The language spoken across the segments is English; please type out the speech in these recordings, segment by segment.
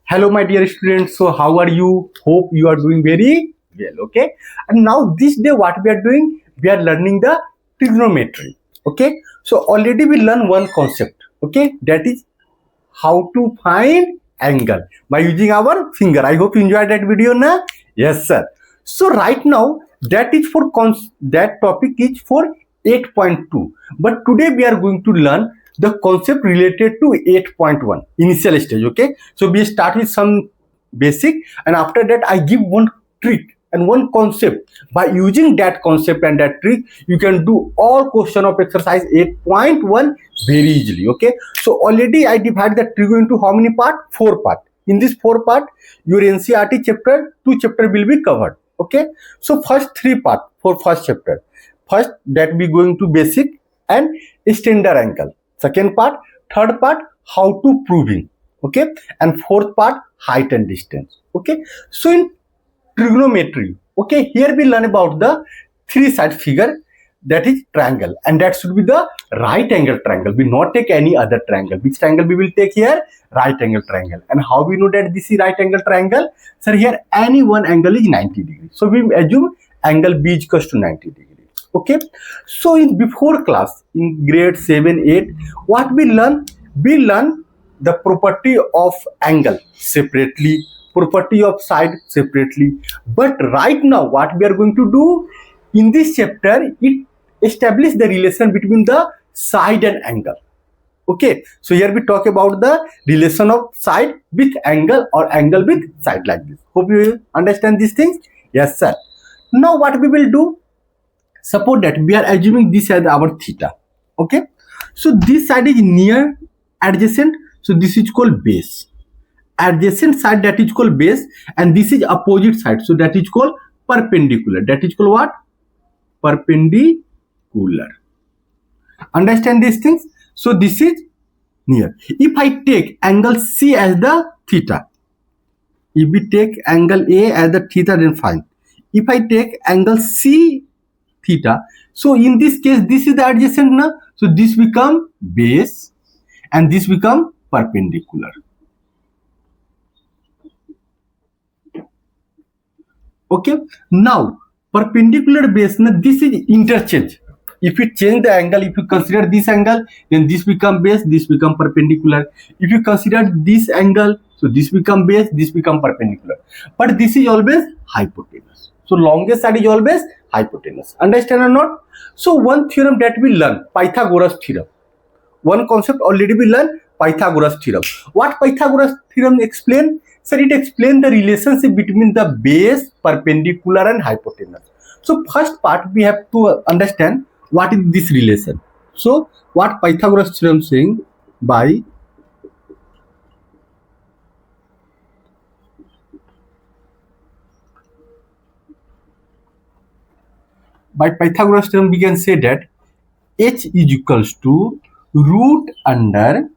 Hello, my dear students. So, how are you? Hope you are doing very well. Okay. And now, this day, what we are doing? We are learning the trigonometry. Okay. So, already we learn one concept. Okay. That is how to find angle by using our finger. I hope you enjoyed that video, na? Yes, sir. So, right now, that is for that topic is for 8.2. But today we are going to learn the concept related to 8.1 initial stage. Okay, so we start with some basic, and after that I give one trick and one concept. By using that concept and that trick, you can do all question of exercise 8.1 very easily. Okay, so already I divide the trigo into how many part? 4 part. In this 4 part, your NCERT chapter 2 chapter will be covered. Okay, so first 3 part for first chapter. First, that we going to basic and standard angle. Second part, third part, how to proving. Okay, and fourth part, height and distance. Okay, so in trigonometry, okay, here we learn about the 3-side figure, that is triangle, and that should be the right angle triangle. We not take any other triangle. Which triangle we will take here? Right angle triangle. And how we know that this is right angle triangle? Sir, here any one angle is 90 degrees. So we assume angle B is equals to 90 degrees. Okay, so in before class in grade 7 8, what we learn the property of angle separately, property of side separately. But right now what we are going to do in this chapter, it establish the relation between the side and angle. Okay, so here we talk about the relation of side with angle or angle with side, like this. Hope you understand these things. Yes, sir. Now what we will do, suppose that we are assuming this as our theta. Okay, so this side is near adjacent, so this is called base. Adjacent side, that is called base, and this is opposite side, so that is called perpendicular. That is called what? Perpendicular. Understand these things? So this is near. If I take angle C as the theta, if we take angle A as the theta, then fine. If I take angle C theta, so in this case this is the adjacent now, so this become base and this become perpendicular. Okay, now perpendicular base, now this is interchange. If you change the angle, if you consider this angle, then this become base, this become perpendicular. If you consider this angle, so this become base, this become perpendicular. But this is always hypotenuse. So longest side is always hypotenuse. Understand or not? So one theorem that we learn, Pythagoras theorem. One concept already we learn, Pythagoras theorem. What Pythagoras theorem explain? Sir, it explain the relationship between the base, perpendicular and hypotenuse. So first part we have to understand what is this relation. So what Pythagoras theorem saying, by Pythagoras theorem we can say that h is equals to root under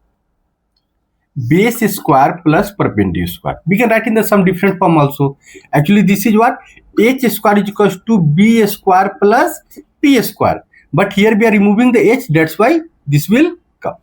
base square plus perpendicular square. We can write in the some different form also. Actually this is what? H square is equals to b square plus p square. But here we are removing the h, that's why this will come.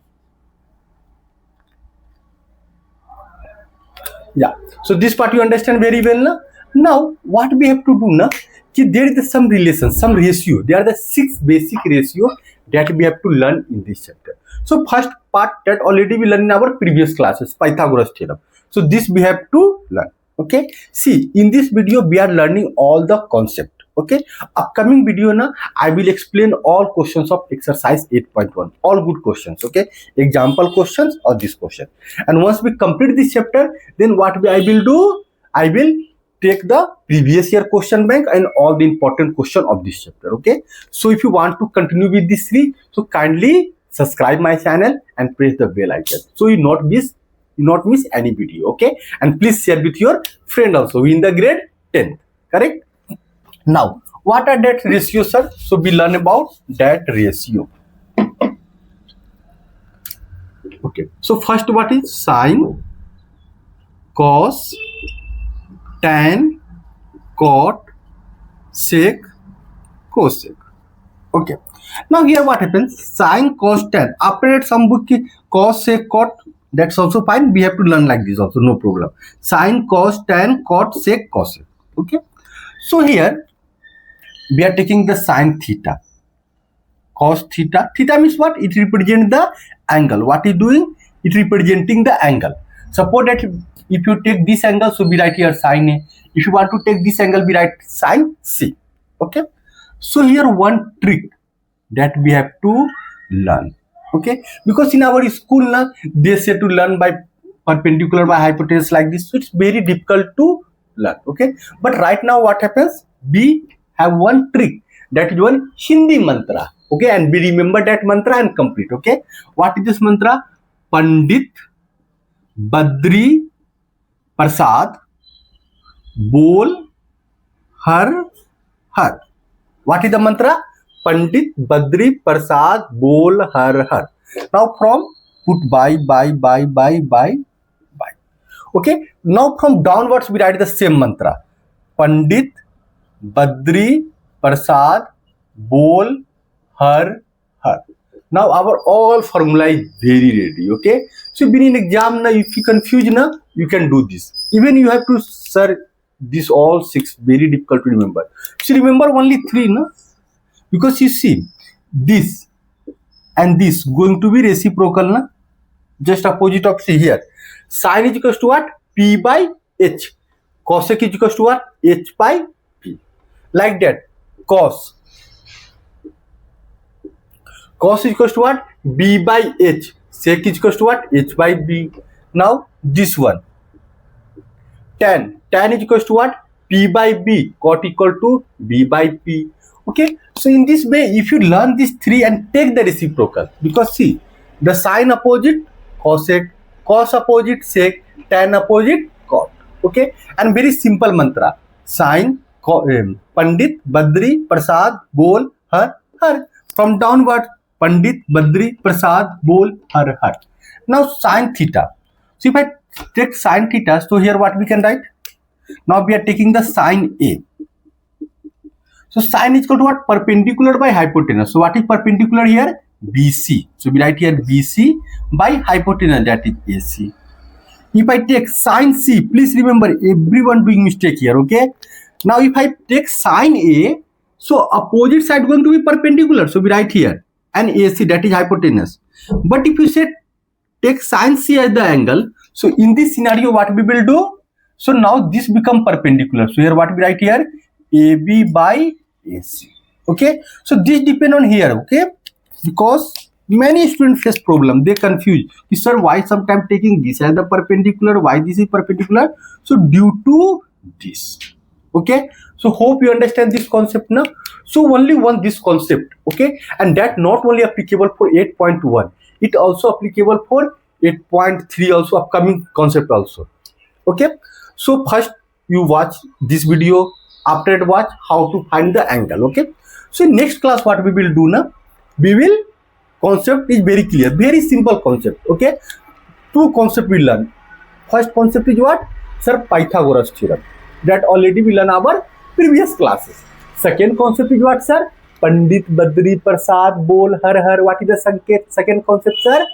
Yeah, so this part you understand very well now. Now what we have to do now, there is some relation, some ratio. There are the 6 basic ratio that we have to learn in this chapter. So first part that already we learned in our previous classes, Pythagoras theorem. So this we have to learn. Okay, see, in this video we are learning all the concept. Okay, upcoming video now I will explain all questions of exercise 8.1, all good questions. Okay, example questions or this question. And once we complete this chapter, then what I will do, I will take the previous year question bank and all the important question of this chapter. Okay, so if you want to continue with this series, so kindly subscribe my channel and press the bell icon, so you not miss any video. Okay, and please share with your friend also in the grade 10th. Correct? Now what are that ratio, sir? So we learn about that ratio. Okay, so first what is sine, cos, tan, cot, sec, cosec. Okay, now here what happens? Sine, cos, tan. After that some book cos, sec, cot, That's also fine. We have to learn like this also, no problem. Sine, cos, tan, cot, sec, cosec. Okay. So here we are taking the sine theta. Cos theta. Theta means what? It represents the angle. What is doing? It representing the angle. Suppose that if you take this angle, so we write here sine A. If you want to take this angle, we write sine C. Okay. So here one trick that we have to learn. Okay, because in our school na, they say to learn by perpendicular by hypotenuse like this, so it's very difficult to learn. Okay, but right now what happens, we have one trick, that is one Hindi mantra. Okay, and we remember that mantra and complete. Okay, what is this mantra? Pandit Badri Prasad Bol Har Har. What is the mantra? Pandit Badri Prasad Bol Har Har. Now from put by. Okay. Now from downwards we write the same mantra. Pandit Badri Prasad Bol Har Har. Now our all formula is very ready. Okay. So in exam na, if you confuse na, you can do this. Even you have to sir this all 6 very difficult to remember. So remember only 3 na. Because you see, this and this going to be reciprocal, na? Just opposite of C here. Sine is equals to what? P by H. Cosec is equals to what? H by P. Like that. Cos. Cos is equals to what? B by H. Sec is equals to what? H by B. Now this one. Tan. Tan is equals to what? P by B. Cot equal to B by P. Okay, so in this way, if you learn these 3 and take the reciprocal, because see, the sine opposite cosec, cos opposite sec, tan opposite cot. Okay, and very simple mantra: sine, Pandit Badri Prasad Bol Har Har. From downward, Pandit Badri Prasad Bol Har Har. Now sine theta. So if I take sine theta, so here what we can write? Now we are taking the sine A. So sine is equal to what? Perpendicular by hypotenuse. So what is perpendicular here? BC. So we write here BC by hypotenuse, that is AC. If I take sine C, please remember everyone doing mistake here. Okay. Now if I take sine A, so opposite side going to be perpendicular. So we write here and AC, that is hypotenuse. But if you say take sine C as the angle, so in this scenario what we will do? So now this become perpendicular. So here what we write here? AB by AC. Okay, so this depend on here. Okay, because many students face problem, they confuse. Sir, why sometimes taking this as the perpendicular, why this is perpendicular? So due to this. Okay, so hope you understand this concept now. So only one this concept. Okay, and that not only applicable for 8.1, it also applicable for 8.3 also, upcoming concept also. Okay, so first you watch this video. After that, watch how to find the angle. Okay, so next class what we will do now, we will, concept is very clear, very simple concept. Okay, 2 concept we learn. First concept is what? Sir, Pythagoras theorem, that already we learn our previous classes. Second concept is what, sir? Pandit Badri Prasad Bol Har Har. What is the second concept, sir?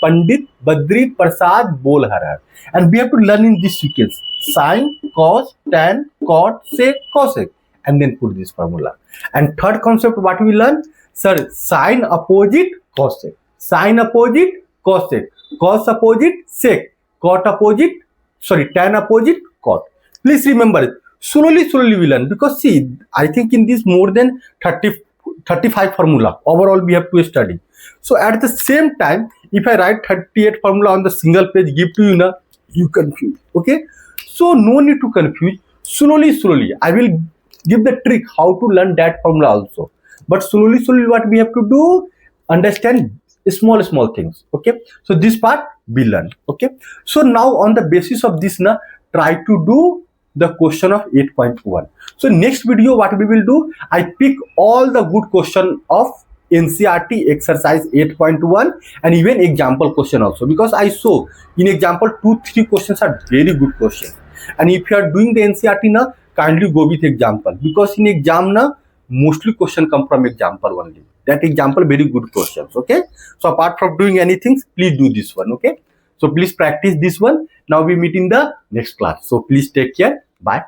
Pandit Badri Prasad Bol Har Har. And we have to learn in this sequence: sine, cos, tan, cot, sec, cosec, and then put this formula. And third concept what we learn, sir? Sine opposite cosec, sine opposite cosec, cos opposite sec, cot opposite, tan opposite cot. Please remember it. Slowly we learn, because see, I think in this more than 35 formula overall we have to study. So at the same time, if I write 38 formula on the single page, give to you now, you confuse. Okay, so no need to confuse. Slowly I will give the trick how to learn that formula also. But slowly what we have to do, understand small things. Okay, so this part we learn. Okay, so now on the basis of this now, try to do the question of 8.1. So next video what we will do, I pick all the good question of NCERT exercise 8.1 and even example question also, because I saw in example 2-3 questions are very good questions. And if you are doing the NCERT now, kindly go with example, because in exam now mostly question come from example only. That example very good questions. Okay, so apart from doing anything, please do this one. Okay. So please practice this one. Now we meet in the next class. So please take care. Bye.